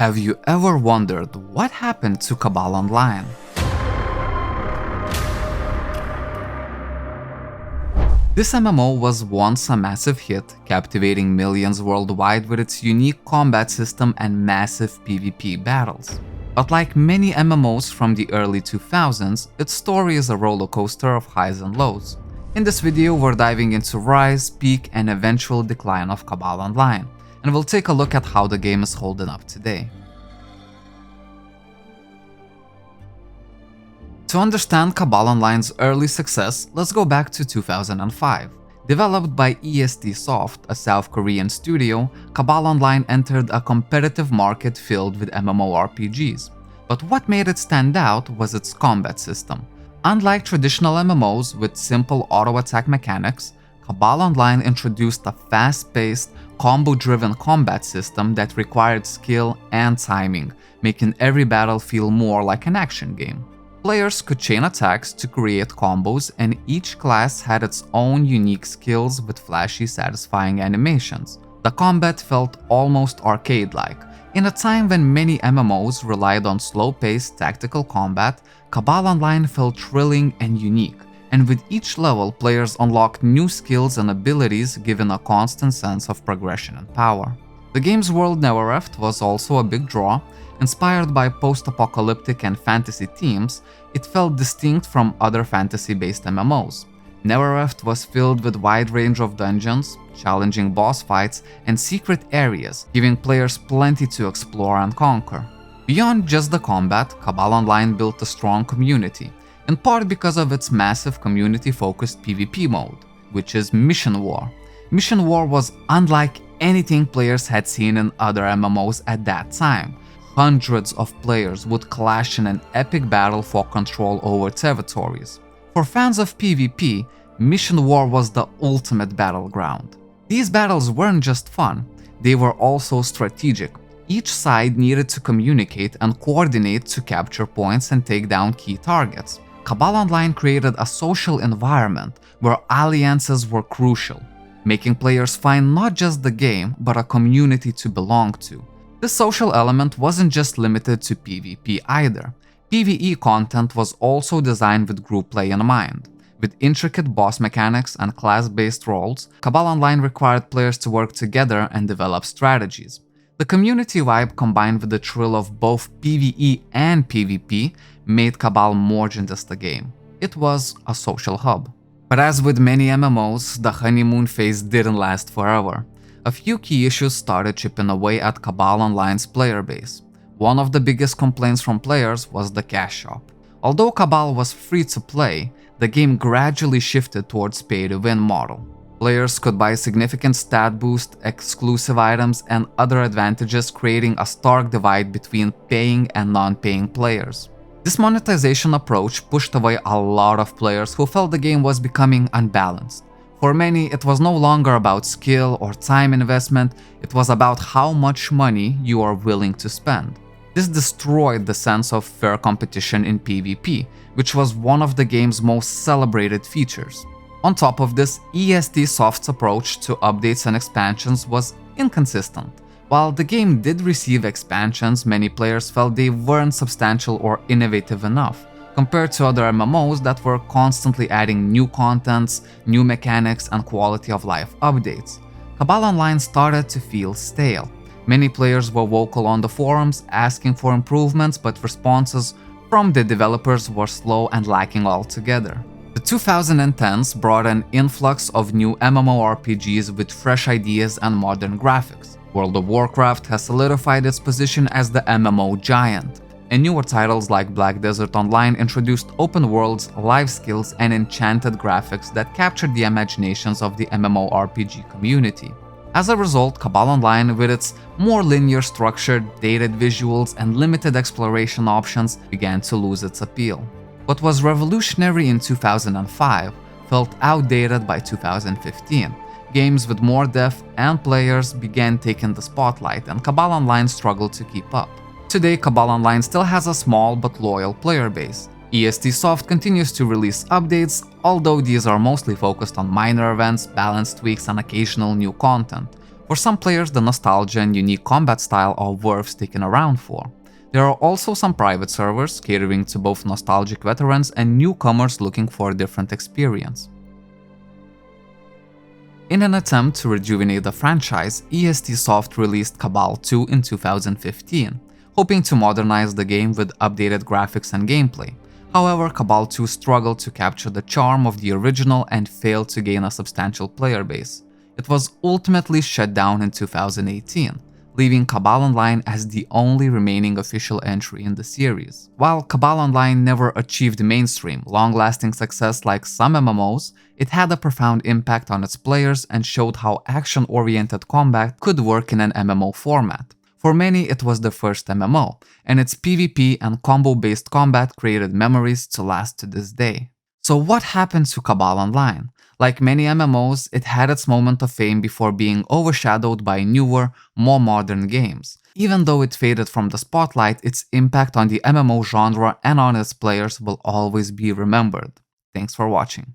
Have you ever wondered what happened to Cabal Online? This MMO was once a massive hit, captivating millions worldwide with its unique combat system and massive PvP battles. But like many MMOs from the early 2000s, its story is a roller coaster of highs and lows. In this video, we're diving into rise, peak, and eventual decline of Cabal Online, and we'll take a look at how the game is holding up today. To understand Cabal Online's early success, let's go back to 2005. Developed by EST Soft, a South Korean studio, Cabal Online entered a competitive market filled with MMORPGs. But what made it stand out was its combat system. Unlike traditional MMOs with simple auto-attack mechanics, Cabal Online introduced a fast-paced, combo-driven combat system that required skill and timing, making every battle feel more like an action game. Players could chain attacks to create combos, and each class had its own unique skills with flashy, satisfying animations. The combat felt almost arcade-like. In a time when many MMOs relied on slow-paced tactical combat, Cabal Online felt thrilling and unique, and with each level, players unlocked new skills and abilities, giving a constant sense of progression and power. The game's world Nevereft was also a big draw. Inspired by post-apocalyptic and fantasy themes, it felt distinct from other fantasy-based MMOs. Nevereft was filled with a wide range of dungeons, challenging boss fights, and secret areas, giving players plenty to explore and conquer. Beyond just the combat, Cabal Online built a strong community, in part because of its massive community-focused PvP mode, which is Mission War. Mission War was unlike anything players had seen in other MMOs at that time. Hundreds of players would clash in an epic battle for control over territories. For fans of PvP, Mission War was the ultimate battleground. These battles weren't just fun, they were also strategic. Each side needed to communicate and coordinate to capture points and take down key targets. Cabal Online created a social environment where alliances were crucial, making players find not just the game, but a community to belong to. This social element wasn't just limited to PvP either. PvE content was also designed with group play in mind. With intricate boss mechanics and class-based roles, Cabal Online required players to work together and develop strategies. The community vibe combined with the thrill of both PvE and PvP made Cabal more than just a game. It was a social hub. But as with many MMOs, the honeymoon phase didn't last forever. A few key issues started chipping away at Cabal Online's player base. One of the biggest complaints from players was the cash shop. Although Cabal was free to play, the game gradually shifted towards pay-to-win model. Players could buy significant stat boost, exclusive items, and other advantages, creating a stark divide between paying and non-paying players. This monetization approach pushed away a lot of players who felt the game was becoming unbalanced. For many, it was no longer about skill or time investment, it was about how much money you are willing to spend. This destroyed the sense of fair competition in PvP, which was one of the game's most celebrated features. On top of this, EST Soft's approach to updates and expansions was inconsistent. While the game did receive expansions, many players felt they weren't substantial or innovative enough, compared to other MMOs that were constantly adding new contents, new mechanics, and quality of life updates. Cabal Online started to feel stale. Many players were vocal on the forums asking for improvements, but responses from the developers were slow and lacking altogether. The 2010s brought an influx of new MMORPGs with fresh ideas and modern graphics. World of Warcraft has solidified its position as the MMO giant, and newer titles like Black Desert Online introduced open worlds, life skills, and enchanted graphics that captured the imaginations of the MMORPG community. As a result, Cabal Online, with its more linear structure, dated visuals, and limited exploration options, began to lose its appeal. What was revolutionary in 2005 felt outdated by 2015. Games with more depth and players began taking the spotlight, and Cabal Online struggled to keep up. Today, Cabal Online still has a small but loyal player base. EST Soft continues to release updates, although these are mostly focused on minor events, balance tweaks, and occasional new content. For some players, the nostalgia and unique combat style are worth sticking around for. There are also some private servers catering to both nostalgic veterans and newcomers looking for a different experience. In an attempt to rejuvenate the franchise, EST Soft released Cabal 2 in 2015, hoping to modernize the game with updated graphics and gameplay. However, Cabal 2 struggled to capture the charm of the original and failed to gain a substantial player base. It was ultimately shut down in 2018, leaving Cabal Online as the only remaining official entry in the series. While Cabal Online never achieved mainstream, long-lasting success like some MMOs, it had a profound impact on its players and showed how action-oriented combat could work in an MMO format. For many, it was the first MMO, and its PvP and combo-based combat created memories to last to this day. So what happened to Cabal Online? Like many MMOs, it had its moment of fame before being overshadowed by newer, more modern games. Even though it faded from the spotlight, its impact on the MMO genre and on its players will always be remembered. Thanks for watching.